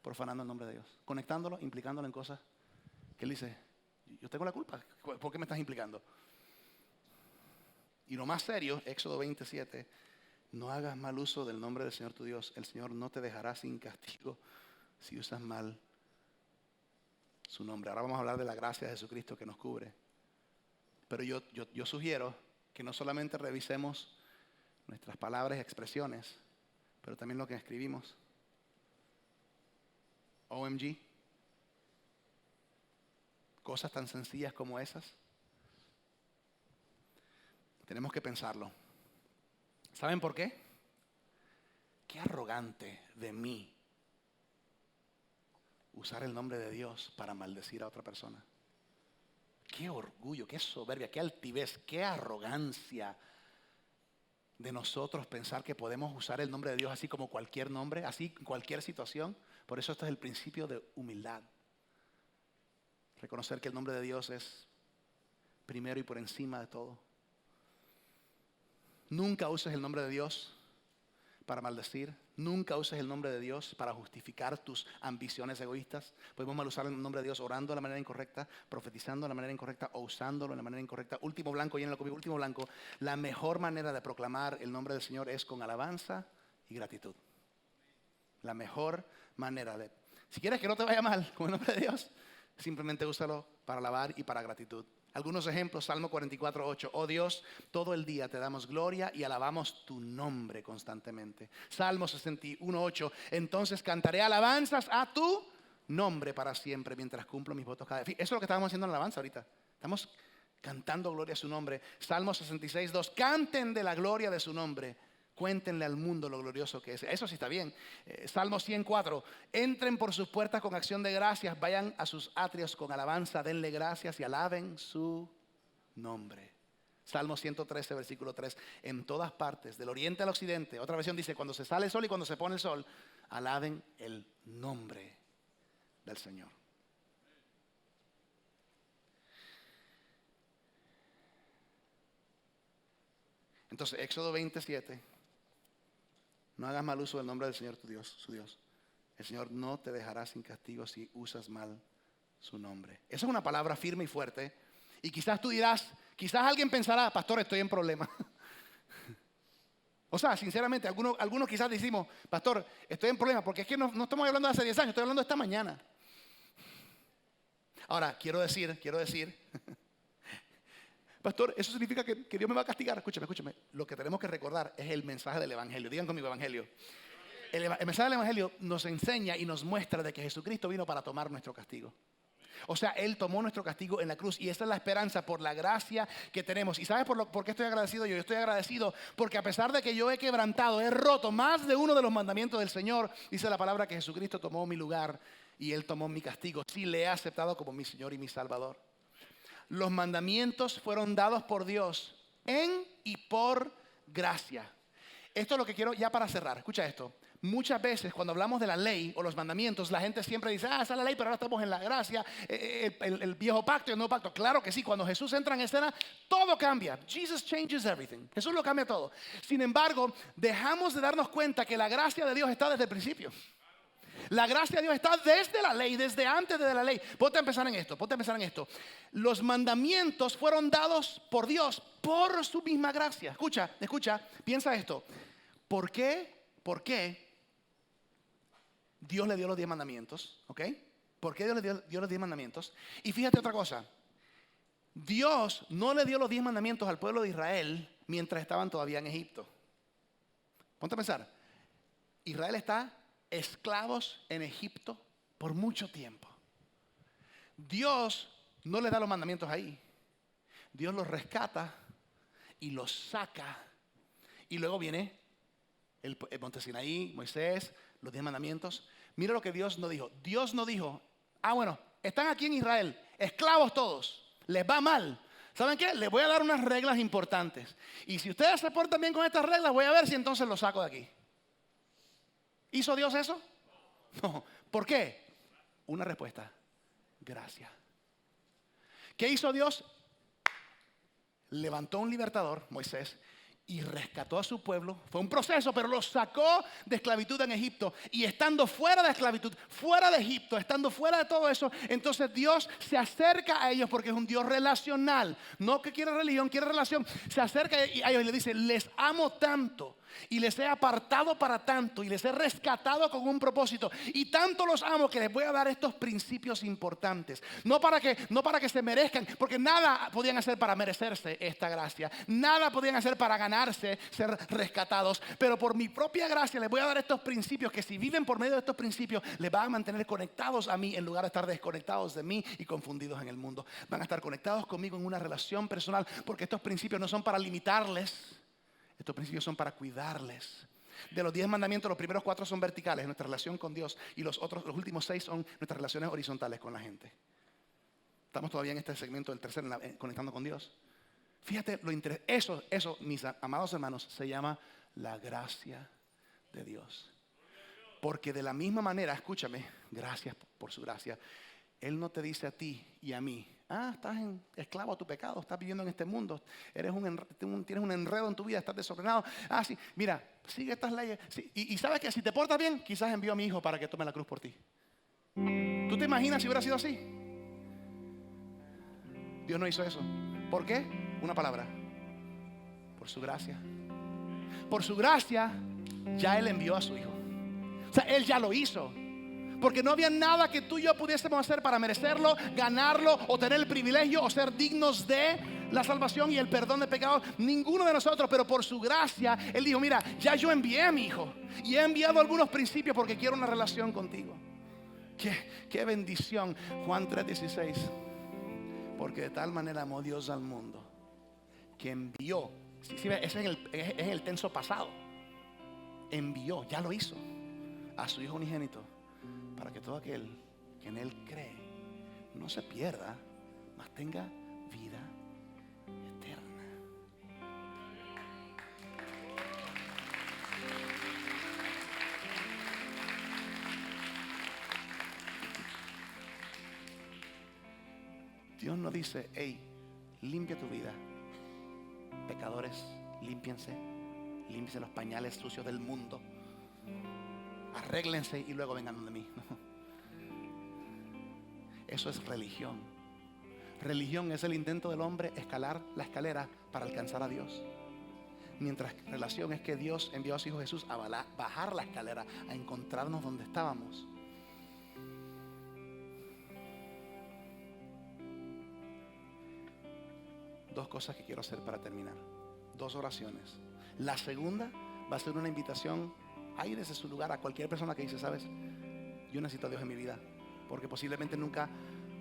profanando el nombre de Dios, conectándolo, implicándolo en cosas que Él dice, Yo tengo la culpa. ¿Por qué me estás implicando? Y lo más serio, Éxodo 27, no hagas mal uso del nombre del Señor tu Dios. El Señor no te dejará sin castigo si usas mal su nombre. Ahora vamos a hablar de la gracia de Jesucristo que nos cubre. Pero yo sugiero que no solamente revisemos nuestras palabras y expresiones, pero también lo que escribimos. OMG. Cosas tan sencillas como esas. Tenemos que pensarlo. ¿Saben por qué? Qué arrogante de mí usar el nombre de Dios para maldecir a otra persona. Qué orgullo, qué soberbia, qué altivez, qué arrogancia de nosotros pensar que podemos usar el nombre de Dios así como cualquier nombre, así en cualquier situación. Por eso esto es el principio de humildad. Reconocer que el nombre de Dios es primero y por encima de todo. Nunca uses el nombre de Dios para maldecir. Nunca uses el nombre de Dios para justificar tus ambiciones egoístas. Podemos mal usar el nombre de Dios orando de la manera incorrecta, profetizando de la manera incorrecta o usándolo de la manera incorrecta. Último blanco, llénalo conmigo, último blanco. La mejor manera de proclamar el nombre del Señor es con alabanza y gratitud. La mejor manera de... Si quieres que no te vaya mal con el nombre de Dios, simplemente úsalo para alabar y para gratitud. Algunos ejemplos, Salmo 44:8. Oh Dios, todo el día te damos gloria y alabamos tu nombre constantemente. Salmo 61:8. Entonces cantaré alabanzas a tu nombre para siempre mientras cumplo mis votos cada día. Eso es lo que estábamos haciendo en la alabanza ahorita. Estamos cantando gloria a su nombre. Salmo 66:2. Canten de la gloria de su nombre. Cuéntenle al mundo lo glorioso que es. Eso sí está bien. Salmo 104. Entren por sus puertas con acción de gracias. Vayan a sus atrios con alabanza. Denle gracias y alaben su nombre. Salmo 113, versículo 3. En todas partes, del oriente al occidente. Otra versión dice, cuando se sale el sol y cuando se pone el sol, alaben el nombre del Señor. Entonces, Éxodo 27. No hagas mal uso del nombre del Señor tu Dios, su Dios. El Señor no te dejará sin castigo si usas mal su nombre. Esa es una palabra firme y fuerte. Y quizás tú dirás, quizás alguien pensará, pastor, estoy en problema. O sea, sinceramente, algunos quizás decimos, pastor, estoy en problema, porque es que no estamos hablando de hace 10 años, estoy hablando de esta mañana. Ahora, quiero decir, pastor, eso significa que Dios me va a castigar. Escúchame. Lo que tenemos que recordar es el mensaje del Evangelio. Digan conmigo, Evangelio. El mensaje del Evangelio nos enseña y nos muestra de que Jesucristo vino para tomar nuestro castigo. O sea, Él tomó nuestro castigo en la cruz y esa es la esperanza por la gracia que tenemos. ¿Y sabes por qué estoy agradecido yo? Yo estoy agradecido porque a pesar de que yo he quebrantado, he roto más de uno de los mandamientos del Señor, dice la palabra que Jesucristo tomó mi lugar y Él tomó mi castigo. Sí, le he aceptado como mi Señor y mi Salvador. Los mandamientos fueron dados por Dios en y por gracia. Esto es lo que quiero ya para cerrar. Escucha esto. Muchas veces cuando hablamos de la ley o los mandamientos, la gente siempre dice, esa es la ley, pero ahora estamos en la gracia, el viejo pacto y el nuevo pacto. Claro que sí, cuando Jesús entra en escena, todo cambia. Jesus changes everything. Jesús lo cambia todo. Sin embargo, dejamos de darnos cuenta que la gracia de Dios está desde el principio. La gracia de Dios está desde la ley, desde antes de la ley. Ponte a pensar en esto. Los mandamientos fueron dados por Dios por su misma gracia. Escucha, piensa esto. ¿Por qué Dios le dio los 10 mandamientos? ¿Ok? ¿Por qué Dios le dio los 10 mandamientos? Y fíjate otra cosa. Dios no le dio los 10 mandamientos al pueblo de Israel mientras estaban todavía en Egipto. Ponte a pensar. Israel está esclavos en Egipto por mucho tiempo. Dios no les da los mandamientos ahí. Dios los rescata y los saca. Y luego viene el monte Sinaí, Moisés, los 10 mandamientos. Mira lo que Dios no dijo. Dios no dijo, bueno, están aquí en Israel, esclavos todos, les va mal. ¿Saben qué? Les voy a dar unas reglas importantes. Y si ustedes se portan bien con estas reglas, voy a ver si entonces los saco de aquí. ¿Hizo Dios eso? No. ¿Por qué? Una respuesta. Gracia. ¿Qué hizo Dios? Levantó un libertador, Moisés, y rescató a su pueblo. Fue un proceso, pero los sacó de esclavitud en Egipto. Y estando fuera de esclavitud, fuera de Egipto, estando fuera de todo eso, entonces Dios se acerca a ellos porque es un Dios relacional. No que quiere religión, quiere relación. Se acerca a ellos y le dice, les amo tanto y les he apartado para tanto y les he rescatado con un propósito. Y tanto los amo que les voy a dar estos principios importantes. No para que se merezcan, porque nada podían hacer para merecerse esta gracia. Nada podían hacer para ganarse ser rescatados. Pero por mi propia gracia les voy a dar estos principios que si viven por medio de estos principios les van a mantener conectados a mí en lugar de estar desconectados de mí y confundidos en el mundo. Van a estar conectados conmigo en una relación personal porque estos principios no son para limitarles. Estos principios son para cuidarles. De los 10 mandamientos, los primeros 4 son verticales, nuestra relación con Dios. Y los últimos 6 son nuestras relaciones horizontales con la gente. Estamos todavía en este segmento del tercero, conectando con Dios. Fíjate lo interesante. Eso, mis amados hermanos, se llama la gracia de Dios. Porque de la misma manera, escúchame, gracias por su gracia. Él no te dice a ti y a mí, estás esclavo a tu pecado, estás viviendo en este mundo, tienes un enredo en tu vida, estás desordenado. Sí, mira, sigue estas leyes. Sí, y sabes que si te portas bien, quizás envío a mi hijo para que tome la cruz por ti. ¿Tú te imaginas si hubiera sido así? Dios no hizo eso. ¿Por qué? Una palabra. Por su gracia. Por su gracia, ya Él envió a su hijo. O sea, Él ya lo hizo. Porque no había nada que tú y yo pudiésemos hacer para merecerlo, ganarlo o tener el privilegio o ser dignos de la salvación y el perdón de pecados. Ninguno de nosotros, pero por su gracia, Él dijo, mira, ya yo envié a mi hijo y he enviado algunos principios porque quiero una relación contigo. Qué bendición. Juan 3:16. Porque de tal manera amó Dios al mundo que envió. ¿Sí ves? Ese es el tenso pasado. Envió, ya lo hizo, a su hijo unigénito, para que todo aquel que en Él cree no se pierda, mas tenga vida eterna. Dios no dice, hey, limpia tu vida. Pecadores, límpiense los pañales sucios del mundo. Arréglense y luego vengan donde mí. Eso es religión. Religión es el intento del hombre escalar la escalera para alcanzar a Dios. Mientras relación es que Dios envió a su Hijo Jesús a bajar la escalera, a encontrarnos donde estábamos. Dos cosas que quiero hacer para terminar. 2 oraciones. La segunda va a ser una invitación ahí desde su lugar a cualquier persona que dice, sabes, yo necesito a Dios en mi vida, porque posiblemente nunca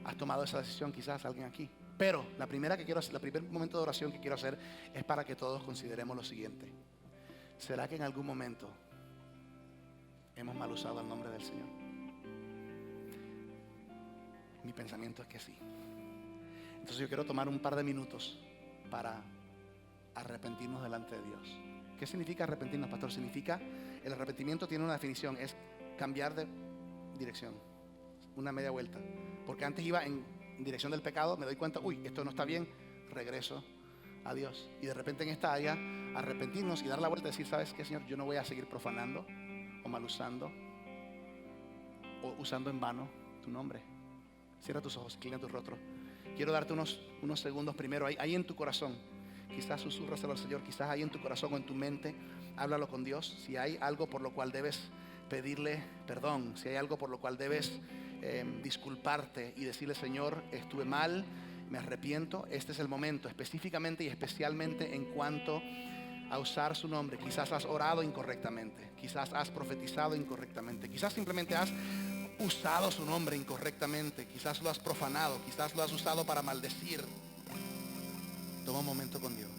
has tomado esa decisión, quizás alguien aquí. Pero el primer momento de oración que quiero hacer es para que todos consideremos lo siguiente. ¿Será que en algún momento hemos mal usado el nombre del Señor? Mi pensamiento es que sí. Entonces yo quiero tomar un par de minutos para arrepentirnos delante de Dios. ¿Qué significa arrepentirnos, pastor? Significa, el arrepentimiento tiene una definición, es cambiar de dirección, una media vuelta. Porque antes iba en dirección del pecado, me doy cuenta, esto no está bien, regreso a Dios. Y de repente en esta área, arrepentirnos y dar la vuelta y decir, ¿sabes qué, Señor? Yo no voy a seguir profanando o mal usando o usando en vano tu nombre. Cierra tus ojos, inclina tu rostro. Quiero darte unos segundos primero ahí en tu corazón. Quizás susúrraselo al Señor, quizás ahí en tu corazón o en tu mente, háblalo con Dios. Si hay algo por lo cual debes pedirle perdón, si hay algo por lo cual debes disculparte y decirle, Señor, estuve mal, me arrepiento. Este es el momento, específicamente y especialmente en cuanto a usar su nombre. Quizás has orado incorrectamente, quizás has profetizado incorrectamente, quizás simplemente has usado su nombre incorrectamente, quizás lo has profanado, quizás lo has usado para maldecir. Toma un momento con Dios.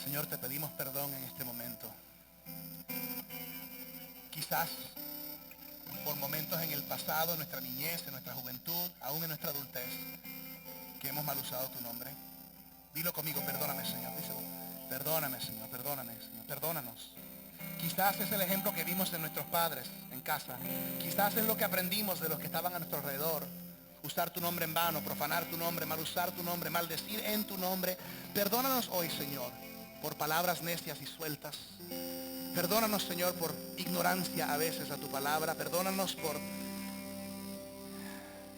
Señor, te pedimos perdón en este momento. Quizás por momentos en el pasado, en nuestra niñez, en nuestra juventud, aún en nuestra adultez, que hemos mal usado tu nombre. Dilo conmigo, perdóname, Señor. Díselo. Perdóname, Señor, perdónanos. Quizás es el ejemplo que vimos de nuestros padres en casa. Quizás es lo que aprendimos de los que estaban a nuestro alrededor. Usar tu nombre en vano, profanar tu nombre, mal usar tu nombre, maldecir en tu nombre. Perdónanos hoy, Señor, por palabras necias y sueltas. Perdónanos, Señor, por ignorancia a veces a tu palabra. Perdónanos por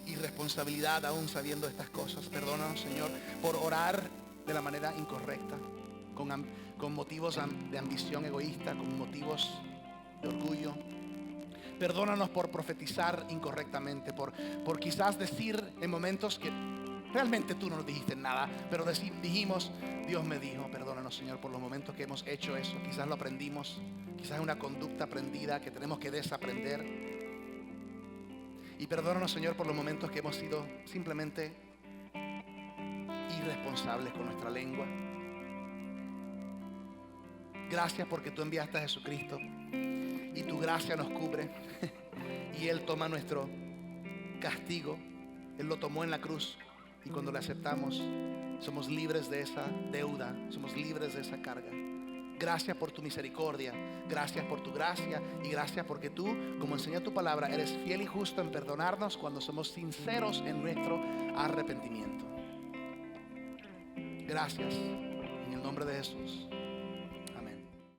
irresponsabilidad aún sabiendo estas cosas. Perdónanos, Señor, por orar de la manera incorrecta, con motivos de ambición egoísta, con motivos de orgullo. Perdónanos por profetizar incorrectamente, por quizás decir en momentos que realmente tú no nos dijiste nada, pero dijimos, Dios me dijo. Perdónanos, Señor, por los momentos que hemos hecho eso. Quizás lo aprendimos, quizás es una conducta aprendida que tenemos que desaprender. Y perdónanos, Señor, por los momentos que hemos sido simplemente irresponsables con nuestra lengua. Gracias porque tú enviaste a Jesucristo y tu gracia nos cubre. Y Él toma nuestro castigo. Él lo tomó en la cruz. Y cuando le aceptamos, somos libres de esa deuda, somos libres de esa carga. Gracias por tu misericordia, gracias por tu gracia y gracias porque tú, como enseña tu palabra, eres fiel y justo en perdonarnos cuando somos sinceros en nuestro arrepentimiento. Gracias, en el nombre de Jesús.